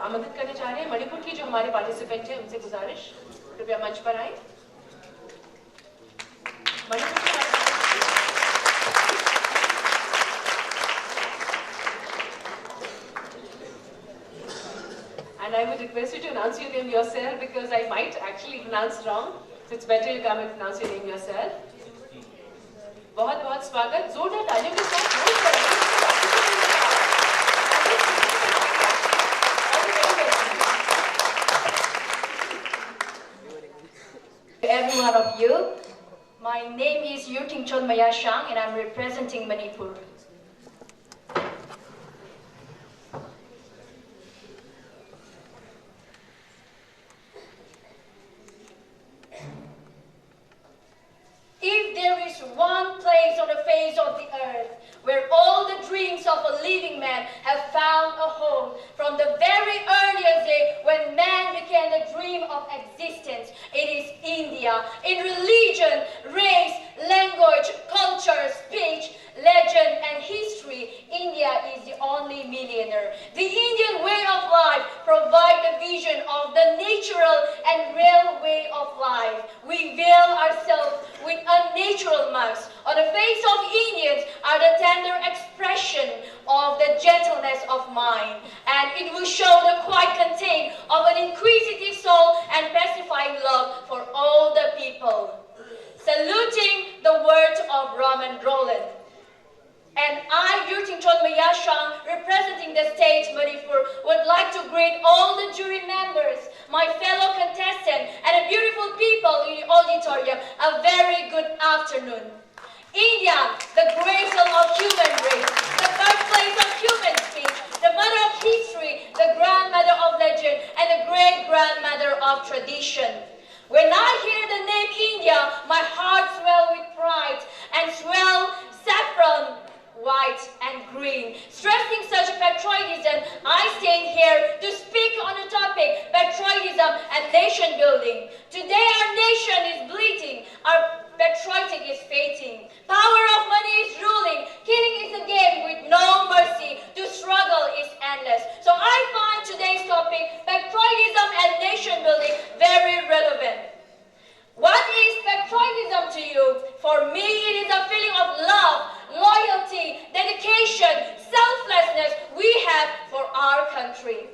आमंत्रित करना चाह रहे हैं मणिपुर की जो हमारे पार्टिसिपेंट हैं उनसे गुजारिश कृपया मंच पर आए। And I would request you to announce your name yourself because I might actually pronounce wrong. So it's better you come and pronounce your name yourself. बहुत बहुत स्वागत, जोरदार तालियों के साथ every one of you. My name is Yurthingchon and I'm representing Manipur. If there is one place on the face of the earth where all the dreams of a living man have found a home from the very earliest day when man began the dream of existence, it is India. In religion, race, language, culture, speech, legend, and history, India is the only millionaire. The Indian way of life provides the vision of the natural and real way of life. We veil ourselves with unnatural masks. On the face of Indians are the tender expression of the gentleness of mind, and it will show the quiet content of an inquisitive soul and pacifying love for all the people. Saluting the words of Raman Roland. And I, Yurthingchon, representing the state Manipur, would like to greet all the jury members, my fellow contestants, and the beautiful people in the auditorium a very good afternoon. India, the cradle of human race, the birthplace of human speech, the mother of history, the grandmother of legend, and the great-grandmother of tradition. When I hear the name India, my heart swells with pride and swells saffron, white and green. Stressing such patriotism, I stand here to speak on the topic patriotism and nation building. Today our nation is bleeding, our patriotic is fading. Power of money is ruling, killing is a game with no mercy, to struggle is endless. So I find today's topic, patriotism and nation building, very relevant. What is patriotism to you? For me, it is a feeling of love, loyalty, dedication, selflessness we have for our country.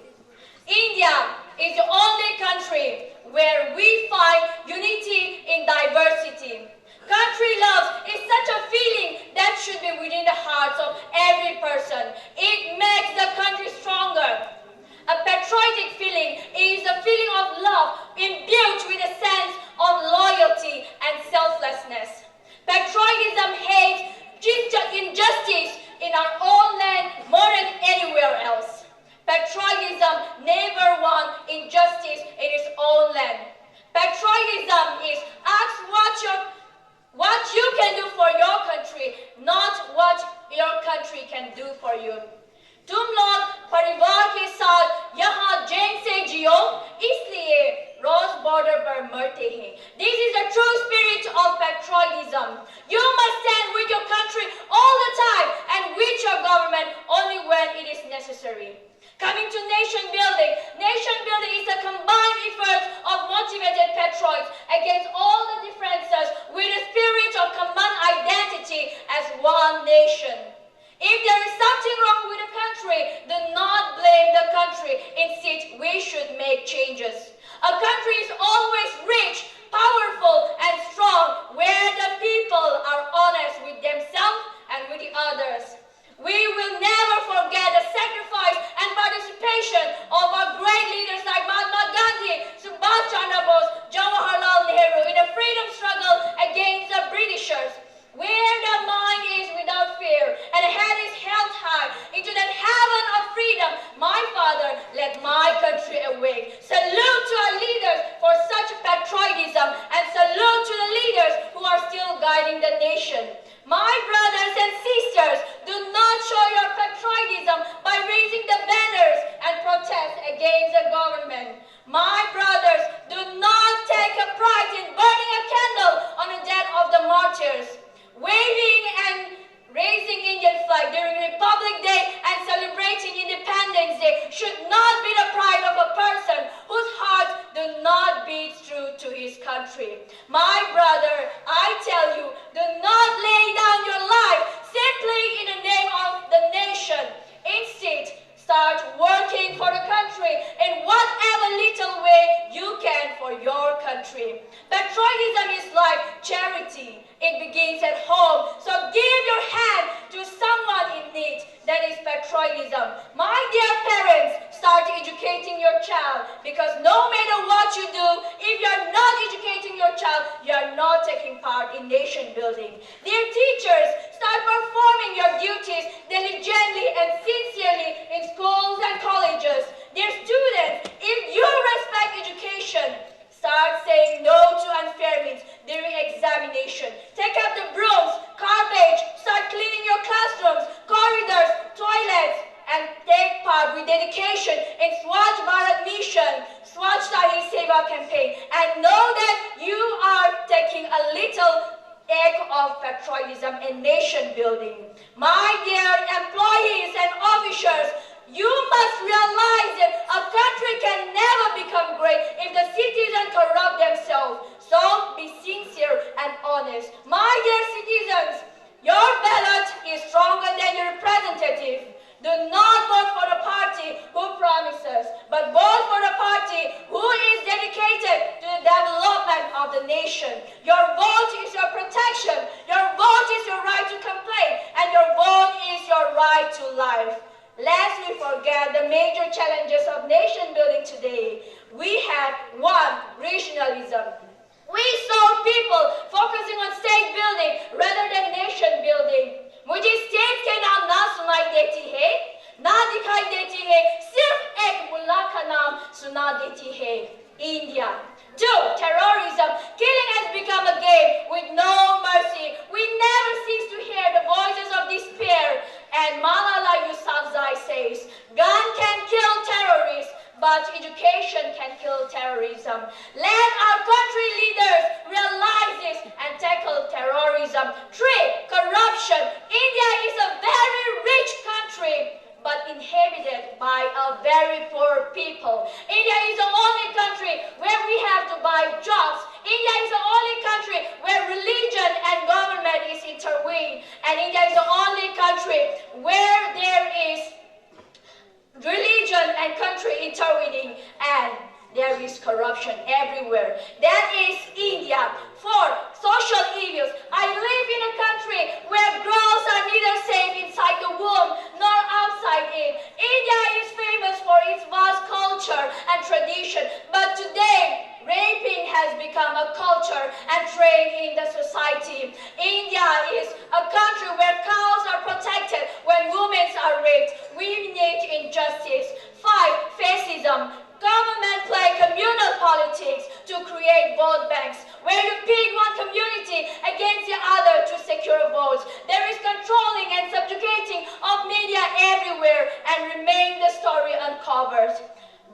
India is the only country where we find unity in diversity. Country love is such a feeling that should be within the hearts of every person. It makes the country stronger. A patriotic feeling is a feeling of love imbued with a sense of loyalty and selflessness. Patriotism hates injustice in our own land more than anywhere else. Patriotism never wants injustice in its own land. Patriotism is ask what you can do for your country, not what your country can do for you. तुम लोग परिवार के साथ यहाँ जैन से जियो, इसलिए रोज border पर मरते हैं. This is the true spirit of patriotism. You must stand with your country all the time and with your government only when it is necessary. Coming to nation building is a combined effort of motivated patriots against all the differences with a spirit of common identity as one nation. If there is something wrong with the country, do not blame the country. Instead, we should make changes. A country is always rich, powerful, and strong where the people are honest with themselves and with the others. We will never forget the sacrifice and participation of our great leaders like Mahatma Gandhi, Subhash Chandra Bose, Jawaharlal Nehru in the freedom struggle against the Britishers. Where the mind is without fear and the head is held high into that heaven of freedom, my Father led my country away. Salute to our leaders for such patriotism and salute to the leaders who are still guiding the nation. My brothers and sisters, do not show your patriotism by raising the banners and protest against the government. country. My brother, I tell you, do not lay down your life simply in the name of the nation. Instead, start working for the country in whatever little way you can for your country. Patriotism is like charity. It begins at home. So give your hand to someone in need. That is patriotism. My dear parents, start educating your child, because no matter what you do, if you are not educating your child, you are not taking part in nation building. Dear teachers, start performing your duties diligently and sincerely in schools and colleges. Dear students, if you respect education, start saying no to unfair means during examination. Take up the brooms, garbage, start cleaning your classrooms, corridors, toilets, and take part with dedication in Swachh Bharat Mission, Swachhta Hi Seva campaign, and know that you are taking a little act of patriotism and nation building. My dear employees and officers, you must realize that a country can never become great if the citizens corrupt themselves. So be sincere and honest. My dear citizens, your ballot is stronger than your representative. Do not vote for the party who promises, but vote for the party who is dedicated to the development of the nation. Your vote is your protection. Your vote is your right to complain, and your vote is your right to life. Lest we forget the major challenges of nation building today, we have one, regionalism. We saw people focusing on state building rather than nation building. मुझे state के नाम ना सुनाई देती है, ना दिखाई देती है, सिर्फ एक मुल्ला का नाम सुना देती है, India. 2. Terrorism. Killing has become a game with no mercy. We never cease to hear the voices of despair. And Malala Yousafzai says, gun can kill terrorists, but education can kill terrorism. Let our country leaders realize this and tackle terrorism. 3. Corruption. India is a very rich country, but inhabited by a very poor people. India is the only country where we have to buy jobs. India is the only country where religion and government is intertwined. And India is the only country where there is religion and country intertwining, and there is corruption everywhere. That is India. 4. Social evils. I live in a country where girls are neither safe inside the womb nor outside it. India is famous for its vast culture and tradition, but today raping has become a culture and trend in the society. India is a country where cows are protected when women are raped. We need injustice. 5. Fascism. Government play communal politics to create vote banks, where you pit one community against the other to secure votes. There is controlling and subjugating of media everywhere, and remain the story uncovered.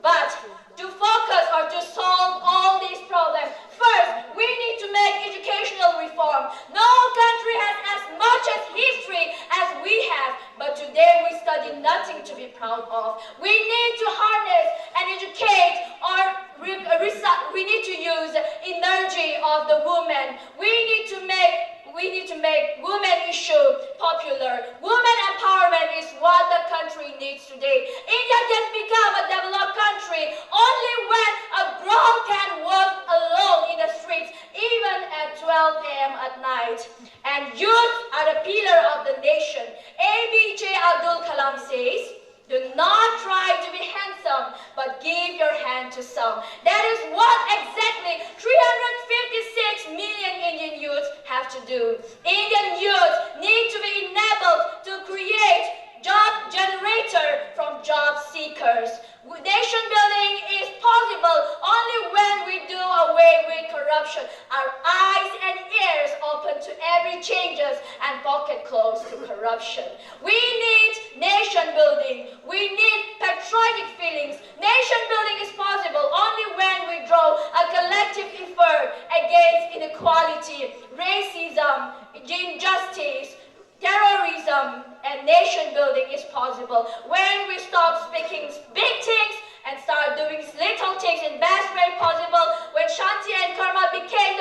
But to focus or to solve all these problems, first, we need to make educational reform. No country has as much as history as we have, but today we study nothing to be proud of. We need to harness and educate, or we need to use energy of the women. We need to make women issue popular. Women empowerment is what the country needs today. India can become a developed country only when a girl can walk alone in the streets, even at 12 a.m. at night. And youth are the pillar of the nation. ABJ Abdul Kalam says, do not try to be handsome, but give your hand to some. That is what exactly 356 million Indian youths have to do. Indian youth need to be enabled to create job generator from job seekers. Nation building is possible only when we do away with corruption. Our eyes and ears open to every changes and pocket closed to corruption. We need nation building. We need patriotic feelings. Nation building is possible only when we draw a collective effort against inequality, racism, injustice, terrorism, and nation building is possible when we stop speaking big things and start doing little things in best way possible. When Shanti and Karma became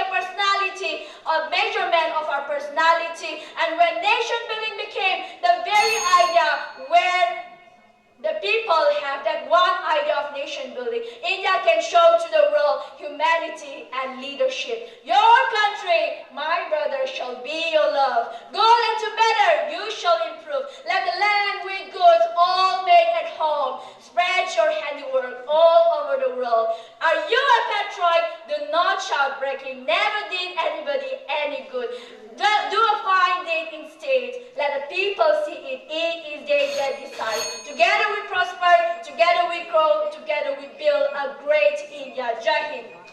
have that one idea of nation building, India can show to the world humanity and leadership. Your country, my brother, shall be your love. Good and to better, you shall improve. Let the land with goods all made at home. Spread your handiwork all over the world. Are you a patriot? Do not shout breaking. Never did anybody any good. Do a fine deed instead. Let the people see it. It is they that decide. Together we prosper. Together we grow. Together we build a great India. Jai Hind.